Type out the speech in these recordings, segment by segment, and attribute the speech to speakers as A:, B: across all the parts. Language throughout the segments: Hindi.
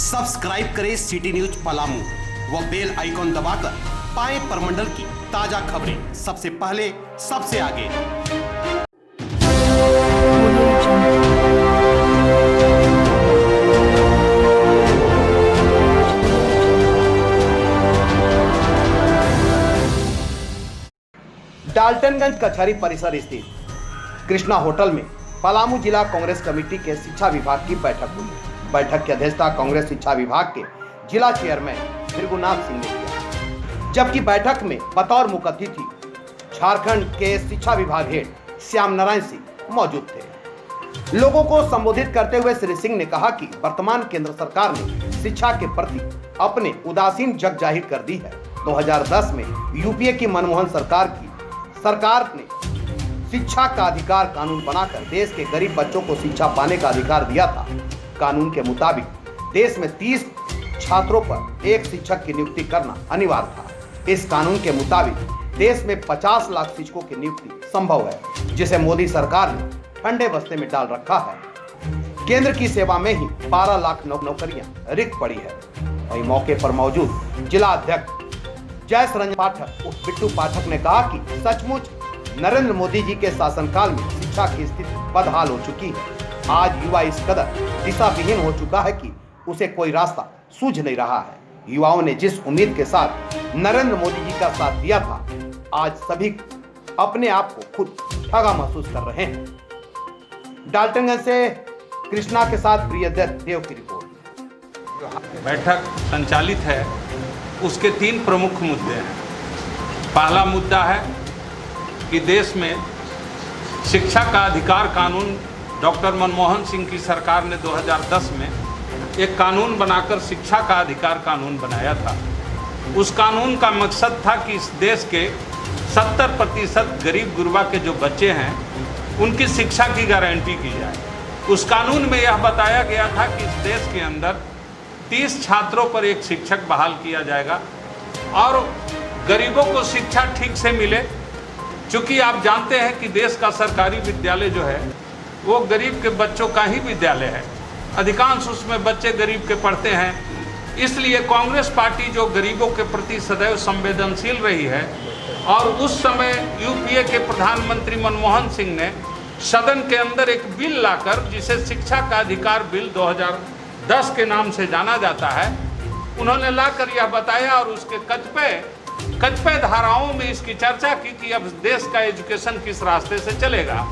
A: सब्सक्राइब करें सिटी न्यूज पलामू व बेल आइकॉन दबाकर पाएं परमंडल की ताजा खबरें सबसे पहले सबसे आगे। डाल्टनगंज कचहरी परिसर स्थित कृष्णा होटल में पलामू जिला कांग्रेस कमेटी के शिक्षा विभाग की बैठक हुई। बैठक की अध्यक्षता कांग्रेस शिक्षा विभाग के जिला चेयरमैन भृगुनाथ सिंह ने किया, जबकि बैठक में बतौर मुख्य अतिथि झारखंड के शिक्षा विभाग हेड श्याम नारायण सिंह मौजूद थे। लोगों को संबोधित करते हुए श्री सिंह ने कहा कि वर्तमान केंद्र सरकार ने शिक्षा के प्रति अपने उदासीन जग जाहिर कर दी है। 2010 में यूपीए की मनमोहन सरकार ने शिक्षा का अधिकार कानून बनाकर देश के गरीब बच्चों को शिक्षा पाने का अधिकार दिया था। कानून के मुताबिक देश में 30 छात्रों पर एक शिक्षक की नियुक्ति करना अनिवार्य था। इस कानून के मुताबिक देश में 50 लाख शिक्षकों की नियुक्ति संभव है, जिसे मोदी सरकार ने ठंडे बस्ते में डाल रखा है। केंद्र की सेवा में ही 12 लाख नौकरियां रिक्त पड़ी है। वहीं मौके पर मौजूद जिला अध्यक्ष जयस रंजन पाठक उर्फ बिट्टू पाठक ने कहा कि सचमुच नरेंद्र मोदी जी के शासनकाल में शिक्षा की स्थिति बदहाल हो चुकी है। आज युवा इस कदर दिशा विहीन हो चुका है कि उसे कोई रास्ता सूझ नहीं रहा है। युवाओं ने जिस उम्मीद के साथ नरेंद्र मोदी जी का साथ दिया था, आज सभी अपने आप को खुद ठगा महसूस कर रहे हैं। डाल्टनगंज से कृष्णा के साथ प्रियदत्त देव की रिपोर्ट।
B: बैठक संचालित है, उसके 3 प्रमुख मुद्दे हैं। पहला मुद्दा है कि देश में शिक्षा का अधिकार कानून डॉक्टर मनमोहन सिंह की सरकार ने 2010 में एक कानून बनाकर शिक्षा का अधिकार कानून बनाया था। उस कानून का मकसद था कि इस देश के 70% गरीब गुरबा के जो बच्चे हैं उनकी शिक्षा की गारंटी की जाए। उस कानून में यह बताया गया था कि इस देश के अंदर 30 छात्रों पर एक शिक्षक बहाल किया जाएगा और गरीबों को शिक्षा ठीक से मिले। चूँकि आप जानते हैं कि देश का सरकारी विद्यालय जो है वो गरीब के बच्चों का ही विद्यालय है, अधिकांश उसमें बच्चे गरीब के पढ़ते हैं। इसलिए कांग्रेस पार्टी जो गरीबों के प्रति सदैव संवेदनशील रही है और उस समय यूपीए के प्रधानमंत्री मनमोहन सिंह ने सदन के अंदर एक बिल लाकर, जिसे शिक्षा का अधिकार बिल 2010 के नाम से जाना जाता है, उन्होंने लाकर यह बताया और उसके कतिपय धाराओं में इसकी चर्चा की कि अब देश का एजुकेशन किस रास्ते से चलेगा।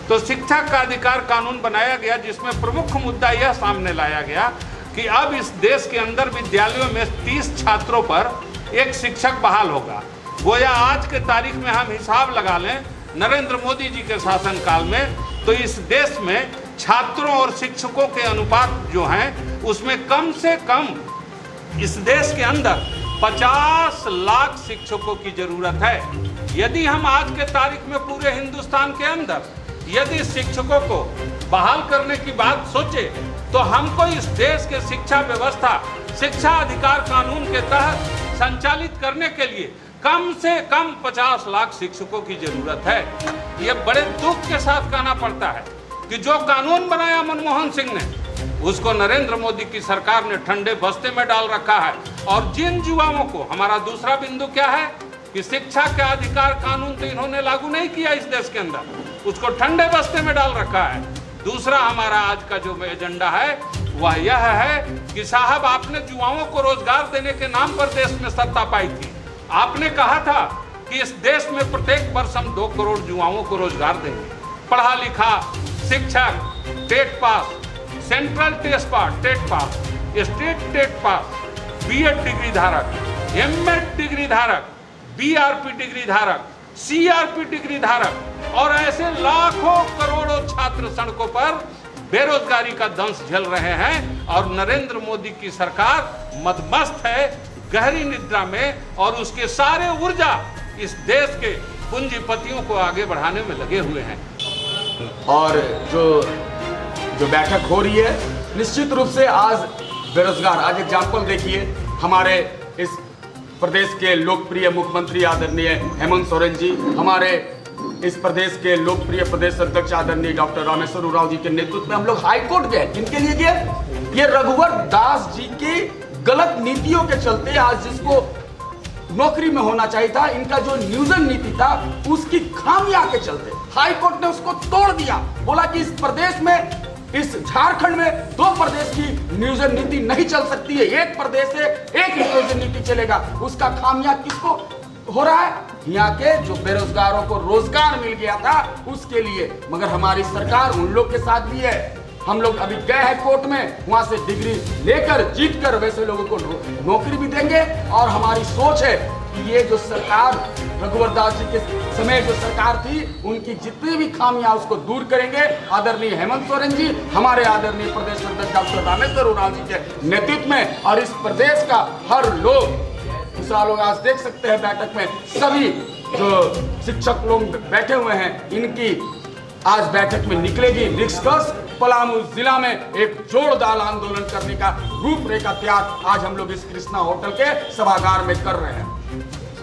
B: तो शिक्षा का अधिकार कानून बनाया गया, जिसमें प्रमुख मुद्दा यह सामने लाया गया कि अब इस देश के अंदर विद्यालयों में 30 छात्रों पर एक शिक्षक बहाल होगा। गोया आज के तारीख में हम हिसाब लगा लें नरेंद्र मोदी जी के शासनकाल में, तो इस देश में छात्रों और शिक्षकों के अनुपात जो हैं उसमें कम से कम इस देश के अंदर 50 लाख शिक्षकों की जरूरत है। यदि हम आज के तारीख में पूरे हिंदुस्तान के अंदर यदि शिक्षकों को बहाल करने की बात सोचे तो हमको इस देश के शिक्षा व्यवस्था शिक्षा अधिकार कानून के तहत संचालित करने के लिए कम से कम 50 लाख शिक्षकों की जरूरत है। ये बड़े दुख के साथ कहना पड़ता है कि जो कानून बनाया मनमोहन सिंह ने, उसको नरेंद्र मोदी की सरकार ने ठंडे बस्ते में डाल रखा है। और जिन युवाओं को, हमारा दूसरा बिंदु क्या है कि शिक्षा का अधिकार कानून तो इन्होंने लागू नहीं किया इस देश के अंदर, उसको ठंडे बस्ते में डाल रखा है। दूसरा हमारा आज का जो एजेंडा है वह यह है कि साहब, आपने युवाओं को रोजगार देने के नाम पर देश में सत्ता पाई थी। आपने कहा था कि इस देश में प्रत्येक वर्ष हम 2 करोड़ युवाओं को रोजगार देंगे। पढ़ा लिखा शिक्षक, TET pass, central test pass, TET pass, state TET pass, BEd degree धारक, एमएड डिग्री धारक, बीआरपी डिग्री धारक, सीआरपी डिग्री धारक और ऐसे लाखों करोड़ों छात्र सड़कों पर बेरोजगारी का दंश झेल रहे हैं। और नरेंद्र मोदी की सरकार मदमस्त है, गहरी निद्रा में, और उसके सारे ऊर्जा इस देश के पूंजीपतियों को आगे बढ़ाने में लगे हुए हैं।
C: और जो बैठक हो रही है, निश्चित रूप से आज बेरोजगार, आज एग्जाम्पल देखिए, हमारे इस प्रदेश के लोकप्रिय मुख्यमंत्री आदरणीय हेमंत सोरेन जी, हमारे इस प्रदेश के लोकप्रिय प्रदेश अध्यक्ष आदरणीय डॉक्टर रामेश्वर उरांव जी के नेतृत्व में हम लोग हाईकोर्ट गए। किनके लिए गए? ये रघुवर दास जी की गलत नीतियों के चलते आज जिसको नौकरी में होना चाहिए था, इनका जो नियोजन नीति था उसकी खामियां के चलते हाईकोर्ट ने उसको तोड़ दिया। बोला कि इस प्रदेश में, इस झारखंड में 2 प्रदेश की नियोजन नीति नहीं चल सकती है, एक प्रदेश से एक नियोजन नीति चलेगा। उसका खामियां किसको हो रहा है? यहाँ के जो बेरोजगारों को रोजगार मिल गया था उसके लिए। मगर हमारी सरकार उन लोग के साथ भी है। हम लोग अभी गए हैं कोर्ट में, वहां से डिग्री लेकर जीत कर वैसे लोगों को नौकरी भी देंगे। और हमारी सोच है कि ये जो सरकार रघुवर दास जी के समय जो सरकार थी उनकी जितनी भी खामियां उसको दूर करेंगे। आदरणीय हेमंत सोरेन जी, हमारे आदरणीय प्रदेश अध्यक्ष डॉक्टर रामेश्वर उरांव जी के नेतृत्व में, और इस प्रदेश का हर लोग लोग आज देख सकते हैं बैठक में सभी जो शिक्षक लोग बैठे हुए हैं, इनकी आज बैठक में निकलेगी निष्कर्ष। पलामू जिला में एक जोरदार आंदोलन करने का रूपरेखा तैयार आज हम लोग इस कृष्णा होटल के सभागार में कर रहे हैं।